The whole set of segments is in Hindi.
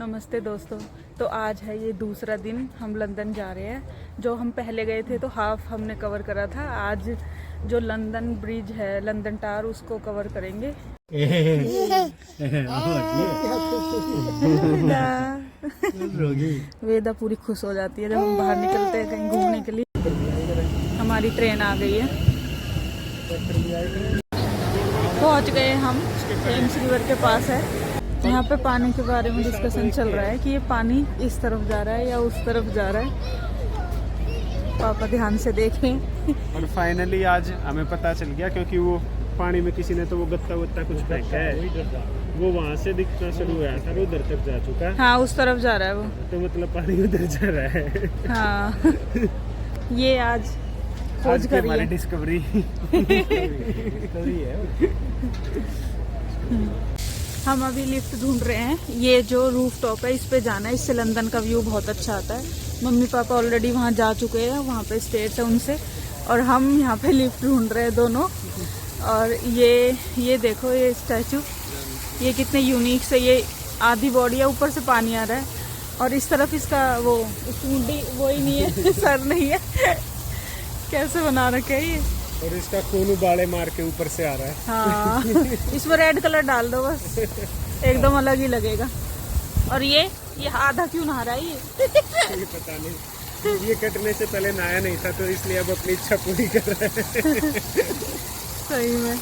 नमस्ते दोस्तों। तो आज है ये दूसरा दिन, हम लंदन जा रहे हैं। जो हम पहले गए थे तो हाफ हमने कवर करा था। आज जो लंदन ब्रिज है, लंदन टावर, उसको कवर करेंगे। वेदा पूरी खुश हो जाती है जब हम बाहर निकलते हैं कहीं घूमने के लिए। हमारी ट्रेन आ गई है, पहुंच गए हम। थेम्स रिवर के पास है। यहाँ पे पानी के बारे में डिस्कशन चल रहा है कि ये पानी इस तरफ जा रहा है या उस तरफ जा रहा है। पापा ध्यान से देखें। और फाइनली आज हमें पता चल गया, क्योंकि वो पानी में किसी ने तो वो गत्ता वत्ता कुछ फेंका है, वो वहाँ से दिखना शुरू हुआ था, वो उधर तक जा चुका है। हाँ, उस तरफ जा रहा है वो, तो मतलब पानी उधर जा रहा है। हाँ। ये आज खोज करी है, डिस्कवरी हम अभी लिफ्ट ढूंढ रहे हैं। ये जो रूफ टॉप है, इस पे जाना है। इससे लंदन का व्यू बहुत अच्छा आता है। मम्मी पापा ऑलरेडी वहाँ जा चुके हैं, वहाँ पे स्टेज है उनसे, और हम यहाँ पे लिफ्ट ढूंढ रहे हैं दोनों। और ये देखो, ये स्टैचू, ये कितने यूनिक से, ये आधी बॉडी है, ऊपर से पानी आ रहा है, और इस तरफ इसका वो सूंडी वो ही नहीं है, सर नहीं है। कैसे बना रखे है ये, और इसका खून उबाले मार के ऊपर से आ रहा है। हाँ। इसमें रेड कलर डाल दो बस, एकदम अलग ही लगेगा। और ये आधा क्यों नहा रहा है ये पता नहीं, ये कटने से पहले नहाया नहीं था, तो इसलिए अब अपनी इच्छा पूरी कर रहा है। सही में।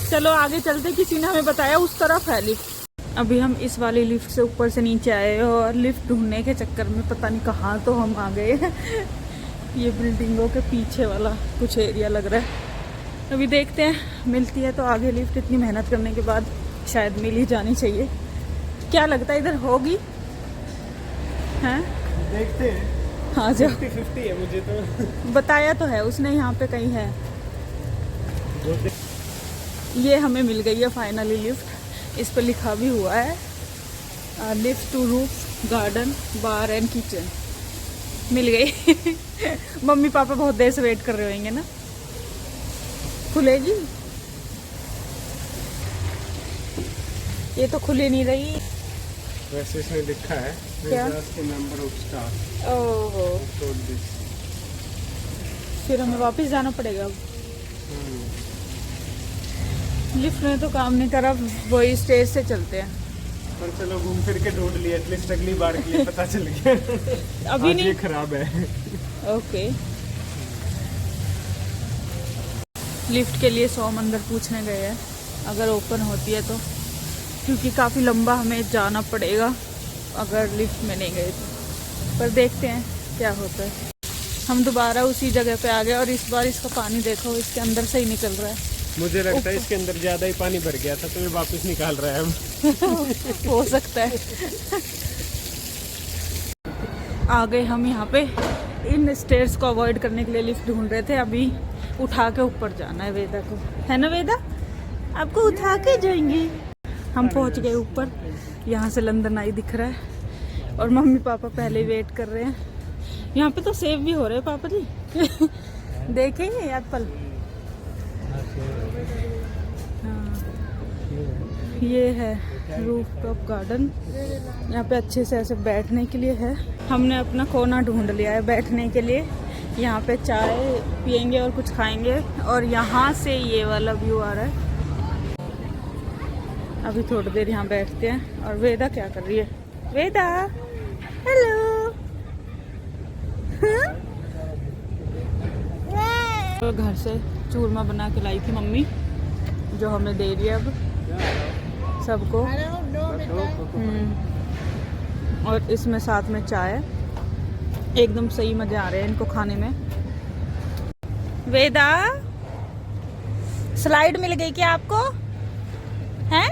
चलो आगे चलते। किसी ने हमें बताया उस तरफ है लिफ्ट। अभी हम इस वाली लिफ्ट से ऊपर से नीचे आए, और लिफ्ट ढूंढने के चक्कर में पता नहीं कहाँ तो हम आ गए। ये बिल्डिंगों के पीछे वाला कुछ एरिया लग रहा है। अभी देखते हैं, मिलती है तो आगे लिफ्ट। इतनी मेहनत करने के बाद शायद मिल ही जानी चाहिए। क्या लगता है, इधर होगी? हैं? देखते हैं। हाँ, जो 50-50 है मुझे तो बताया तो है उसने, यहाँ पे कहीं है। ये हमें मिल गई है फाइनली लिफ्ट। इस पर लिखा भी हुआ है lift to roof garden bar and kitchen. मिल गई। मम्मी पापा बहुत देर से वेट कर रहे होंगे ना। खुलेगी? ये तो खुले नहीं रही। वैसे इसमें लिखा है क्या? Number of star. ओहो, फिर हमें वापस जाना पड़ेगा अब। लिफ्ट में तो काम नहीं करा, वही स्टेज से चलते हैं। पर चलो घूम फिर के ढूंढ लिया, एटलीस्ट अगली बार के लिए पता चल गया। अभी नहीं, ये खराब है। ओके। लिफ्ट के लिए 100 अंदर पूछने गए हैं, अगर ओपन होती है तो, क्योंकि काफ़ी लंबा हमें जाना पड़ेगा अगर लिफ्ट में नहीं गए तो। पर देखते हैं क्या होता है। हम दोबारा उसी जगह पे आ गए, और इस बार इसका पानी देखो, इसके अंदर से ही निकल रहा है। मुझे लगता है इसके अंदर ज्यादा ही पानी भर गया था, तो ये वापस निकाल रहा है अब। हो सकता है। आ गए हम यहाँ पे। इन स्टेयर्स को अवॉइड करने के लिए लिफ्ट ढूंढ रहे थे। अभी उठा के ऊपर जाना है वेदा को, है ना वेदा? आपको उठा के जाएंगे। हम पहुँच गए ऊपर। यहाँ से लंदन आई दिख रहा है, और मम्मी पापा पहले वेट कर रहे हैं। यहाँ पे तो सेव भी हो रहे हैं पापा जी। देखेंगे एप्पल। हाँ, ये है रूफ टॉप गार्डन। यहाँ पे अच्छे से ऐसे बैठने के लिए है। हमने अपना कोना ढूंढ लिया है बैठने के लिए। यहाँ पे चाय पियेंगे और कुछ खाएंगे, और यहाँ से ये वाला व्यू आ रहा है। अभी थोड़ी देर यहाँ बैठते हैं। और वेदा क्या कर रही है? वेदा, हेलो। तो घर से चूरमा बना के लाई थी मम्मी, जो हमें दे रही है अब सबको। और इसमें साथ में चाय। एकदम सही मजे आ रहे हैं इनको खाने में। वेदा, स्लाइड मिल गई क्या आपको? हैं?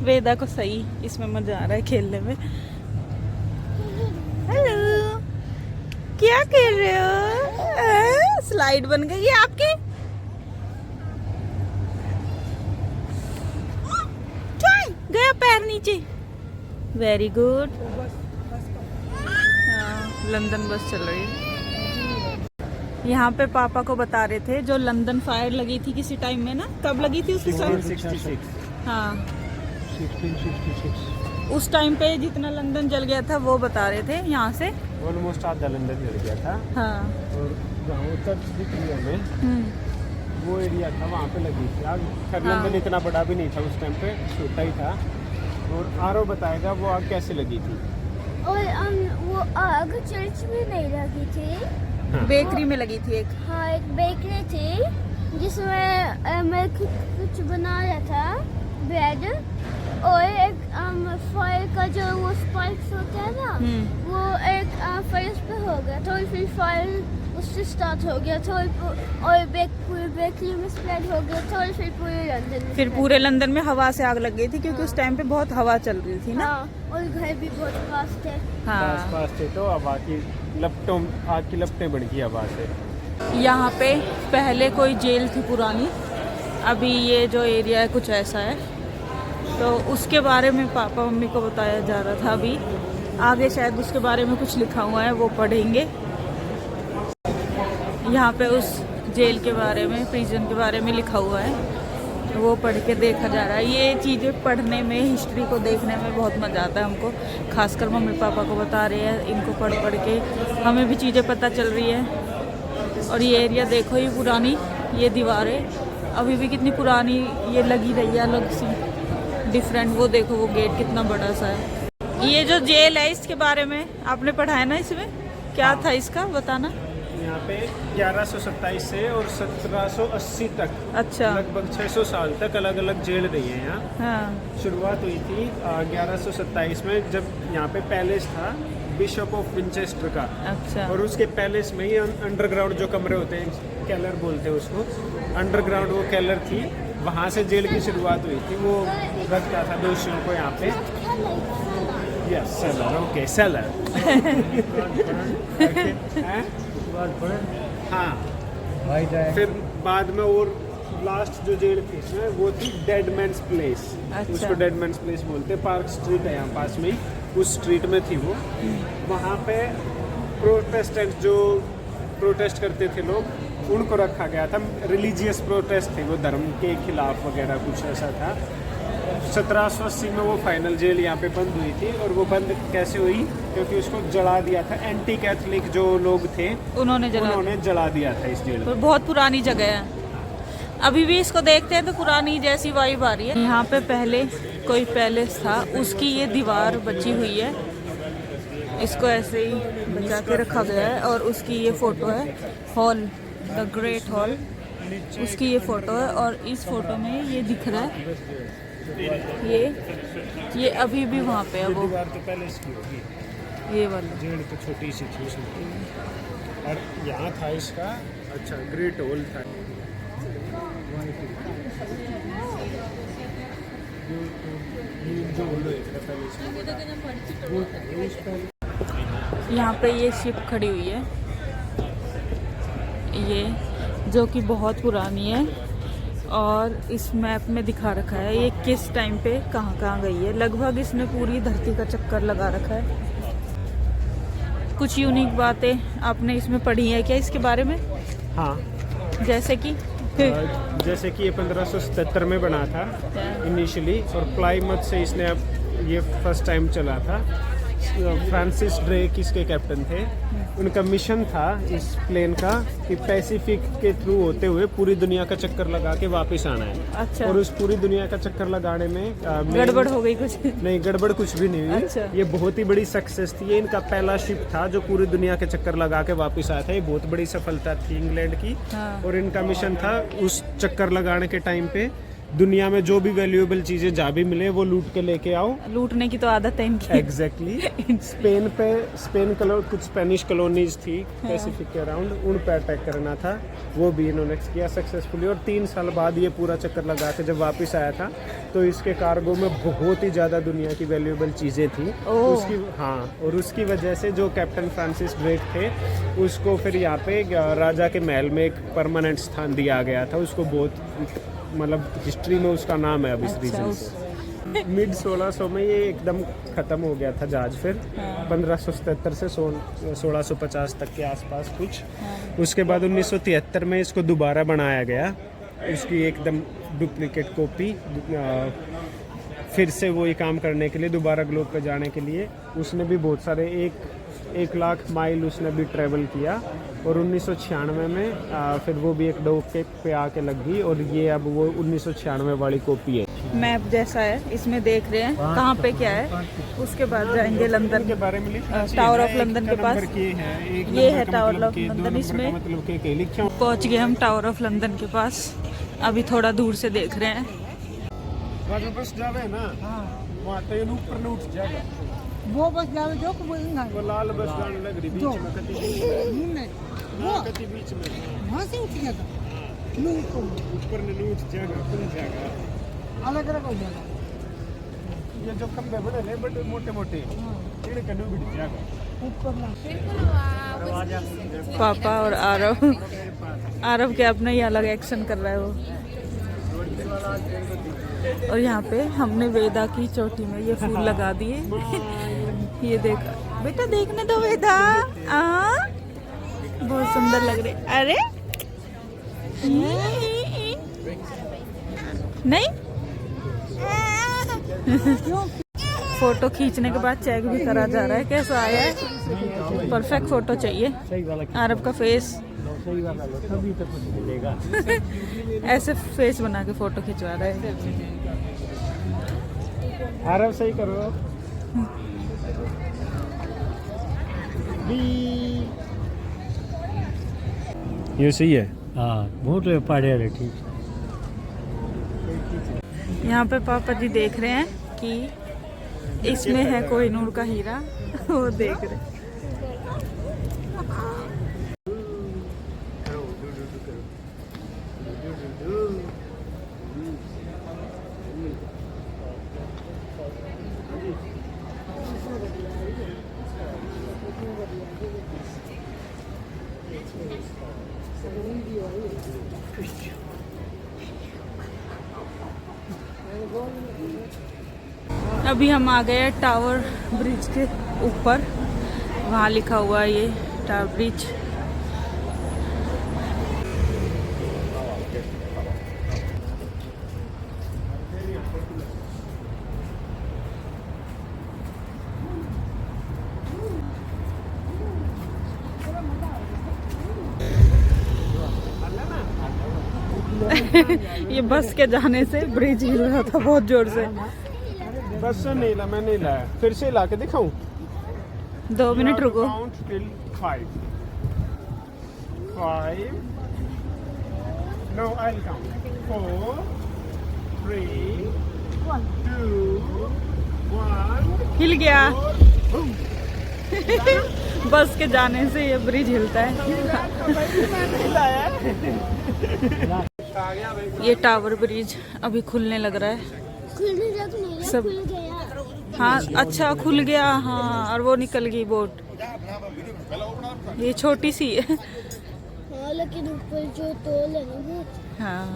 वेदा को सही इसमें मजा आ रहा है खेलने में। हेलो, क्या कर रहे हो? स्लाइड बन गई है आपकी? गया पैर नीचे। Very good. हाँ, लंदन बस चल रही है। यहाँ पे पापा को बता रहे थे, जो लंदन फायर लगी थी किसी टाइम में ना, कब लगी थी उसकी? 66। हाँ, 1666 उस टाइम पे जितना लंदन जल गया था वो बता रहे थे यहाँ से। ऑलमोस्ट आधा लंदन जल गया था। हाँ। और जहाँ चर्च दिख रही है हमें वो एरिया था, वहाँ पे लगी थी आग। खैर हाँ। लंदन इतना बड़ा भी नहीं था उस टाइम पे, छोटा ही था। और आरो बताएगा वो आग कैसे लगी थी। और वो आग चर्च में नहीं लगी थी, बेकरी में लगी थी एक। हाँ एक बेकरी थी जिसमें मैं कुछ बनाया था, ब्रेड। और एक फायर का जो वो स्पाइक्स होता है ना, वो एक फायर पे हो गया था और फिर फायर उससे स्टार्ट हो गया था और पूरे बेकरी में स्प्रेड हो गया था और फिर पूरे लंदन में। फिर पूरे लंदन में हवा से आग लग गई थी क्योंकि उस टाइम पे बहुत हवा चल रही थी ना। हाँ, और घर भी बहुत पास थे। हाँ। पास थे तो हवा की लपटों, आग की लपटें बढ़ गई हवा से। यहाँ पे पहले कोई जेल थी पुरानी, अभी ये जो एरिया है कुछ ऐसा है। तो उसके बारे में पापा मम्मी को बताया जा रहा था। अभी आगे शायद उसके बारे में कुछ लिखा हुआ है, वो पढ़ेंगे। यहाँ पे उस जेल के बारे में, प्रिजन के बारे में लिखा हुआ है, तो वो पढ़ के देखा जा रहा है। ये चीज़ें पढ़ने में, हिस्ट्री को देखने में बहुत मज़ा आता है हमको। खासकर मम्मी पापा को बता रहे हैं, इनको पढ़ पढ़ के हमें भी चीज़ें पता चल रही है। और ये एरिया देखो, ये पुरानी ये दीवारें अभी भी कितनी पुरानी ये लगी रही है, अलग सी डिफरेंट। वो देखो वो गेट कितना बड़ा सा है। ये जो जेल है इसके बारे में आपने पढ़ा है ना, इसमें क्या था इसका बताना। यहाँ पे 1127 से और 1780 तक, अच्छा। लगभग 600 साल तक अलग अलग जेल रही है यहाँ। हाँ। शुरुआत हुई थी 1127 में, जब यहाँ पे पैलेस था बिशप ऑफ विंचेस्टर का। अच्छा। और उसके पैलेस में ही अंडरग्राउंड जो कमरे होते हैं, कैलर बोलते हैं उसको, अंडरग्राउंड वो कैलर थी, वहाँ से जेल की शुरुआत हुई थी। वो रखता था दोषियों को यहाँ पे। Yes, seller, okay seller. हाँ, फिर बाद में और लास्ट जो जेल थी इसमें वो थी डेड मैंस प्लेस। अच्छा। उसको डेड मैंस प्लेस बोलते हैं। पार्क स्ट्रीट है यहाँ पास में ही, उस स्ट्रीट में थी वो। वहाँ पे प्रोटेस्टेंट जो प्रोटेस्ट करते थे लोग, उनको रखा गया था। रिलीजियस प्रोटेस्ट थे वो, धर्म के खिलाफ वगैरह कुछ ऐसा था। 1780 में वो फाइनल जेल यहाँ पे बंद हुई थी। और वो बंद कैसे हुई, क्योंकि उसको जला दिया था। एंटी कैथलिक जो लोग थे उन्होंने जला दिया था इस जेल तो को। बहुत पुरानी जगह है, अभी भी इसको देखते हैं तो पुरानी जैसी वाइब आ रही है। यहाँ पे पहले कोई पैलेस था, उसकी ये दीवार बची हुई है, इसको ऐसे ही बचा के रखा गया है। और उसकी ये फोटो है, हॉल, द ग्रेट हॉल, उसकी ये फोटो है। और इस फोटो में ये दिख रहा है, ये अभी भी वहाँ पे है। वो दीवार तो पैलेस की होगी, ये वाला जेल तो छोटी सी थी उसमें। और यहाँ था इसका, अच्छा, ग्रेट हॉल था। यहाँ पे ये शिप खड़ी हुई है, ये जो कि बहुत पुरानी है। और इस मैप में दिखा रखा है ये किस टाइम पे कहाँ गई है। लगभग इसने पूरी धरती का चक्कर लगा रखा है। कुछ यूनिक बातें आपने इसमें पढ़ी है क्या इसके बारे में? हाँ, जैसे कि जैसे कि ये 1577 में बना था इनिशियली, और प्लाईमथ से इसने अब ये फर्स्ट टाइम चला था। फ्रांसिस ड्रेक इसके कैप्टन थे। उनका मिशन था इस प्लेन का कि पैसिफिक के थ्रू होते हुए पूरी दुनिया का चक्कर लगा के वापस आना है। अच्छा। और उस पूरी दुनिया का चक्कर लगाने में गड़बड़ हो गई कुछ? नहीं, गड़बड़ कुछ भी नहीं हुई। अच्छा। ये बहुत ही बड़ी सक्सेस थी। ये इनका पहला शिप था जो पूरी दुनिया के चक्कर लगा के वापस आया था। ये बहुत बड़ी सफलता थी इंग्लैंड की। हाँ। और इनका मिशन था उस चक्कर लगाने के टाइम पे दुनिया में जो भी वैल्यूएबल चीजें जहाँ भी मिले वो लूट के लेके आओ। लूटने की तो आदत है इनकी। एग्जैक्टली। स्पेन कुछ स्पेनिश कॉलोनीज थी पैसिफिक के अराउंड, उन पे अटैक करना था। वो भी इन्होंने किया सक्सेसफुली। और 3 साल बाद ये पूरा चक्कर लगा के जब वापस आया था तो इसके कार्गो में बहुत ही ज़्यादा दुनिया की वैल्यूएबल चीज़ें थी उसकी। हाँ, और उसकी वजह से जो कैप्टन फ्रांसिस ड्रेक थे उसको फिर यहाँ पे राजा के महल में एक परमानेंट स्थान दिया गया था। उसको बहुत, मतलब हिस्ट्री में उसका नाम है अब इस रीजन से। मिड 1600 में ये एकदम ख़त्म हो गया था जहाज। फिर 1577 से 1650 तक के आसपास कुछ। उसके बाद 1973 में इसको दोबारा बनाया गया, उसकी एकदम डुप्लीकेट कॉपी फिर से वही काम करने के लिए, दोबारा ग्लोब पे जाने के लिए। उसने भी बहुत सारे 1 लाख माइल उसने भी ट्रैवल किया, और 1996 में फिर वो भी एक डोके पे आके लग गई, और ये अब वो 1996 वाली कॉपी है। मैप जैसा है, इसमें देख रहे हैं कहाँ पे क्या है। उसके बाद जाएंगे लंदन के बारे में टावर ऑफ लंदन के पास। ये है टावर ऑफ लंदन, इसमें मतलब पहुँच गए हम टावर ऑफ लंदन के पास। अभी थोड़ा दूर से देख रहे हैं। बस जावे ना, वहाँ ट्रेन ऊपर न उठ जाएगा। वो बस जावे जो को वो लाल बस जाने लग रही बीच में, कति बीच में वहाँ से उठ गया था ऊपर न उठ जाएगा, खुल जाएगा, अलग अलग हो जाएगा। ये जो खंबे बने ले बड़े मोटे मोटे, इन्हें कन्नू बिठ जाएगा ऊपर ना। पापा और आरव के अपना ही अलग एक्शन कर रहा है वो। और यहाँ पे हमने वेदा की चोटी में ये फूल लगा दिए। ये देखा बेटा, देखने दो वेदा, बहुत सुंदर लग रहे। अरे नहीं फोटो खींचने के बाद चेक भी करा जा रहा है कैसा आया है। परफेक्ट फोटो चाहिए। आरब का फेस तभी तो कुछ मिलेगा। ऐसे फेस बना के फोटो खिंचवा रहा है। आरब सही करो। ये सही है। हाँ बहुत पढ़े रहे ठीक। यहाँ पे पापा जी देख रहे हैं कि इसमें है कोहिनूर का हीरा। वो देख रहे हैं। अभी हम आ गए टावर ब्रिज के ऊपर। वहाँ लिखा हुआ है ये टावर ब्रिज। ये बस के जाने से ब्रिज हिल रहा था बहुत जोर से। बस से नहीं ला, मैं नहीं लाया, फिर से ला के दिखाऊं। 2 मिनट रुको। Count till 5. 5. No, I'll count. 4, 3, 2, 1. हिल गया। बस के जाने से ये ब्रिज हिलता है। ये टावर ब्रिज अभी खुलने लग रहा है। खुलने लग नहीं है, सब खुल गया। हाँ अच्छा खुल गया। हाँ और वो निकल गई बोट। ये छोटी सी है। हाँ लेकिन ऊपर जो तोल है ना बहुत। हाँ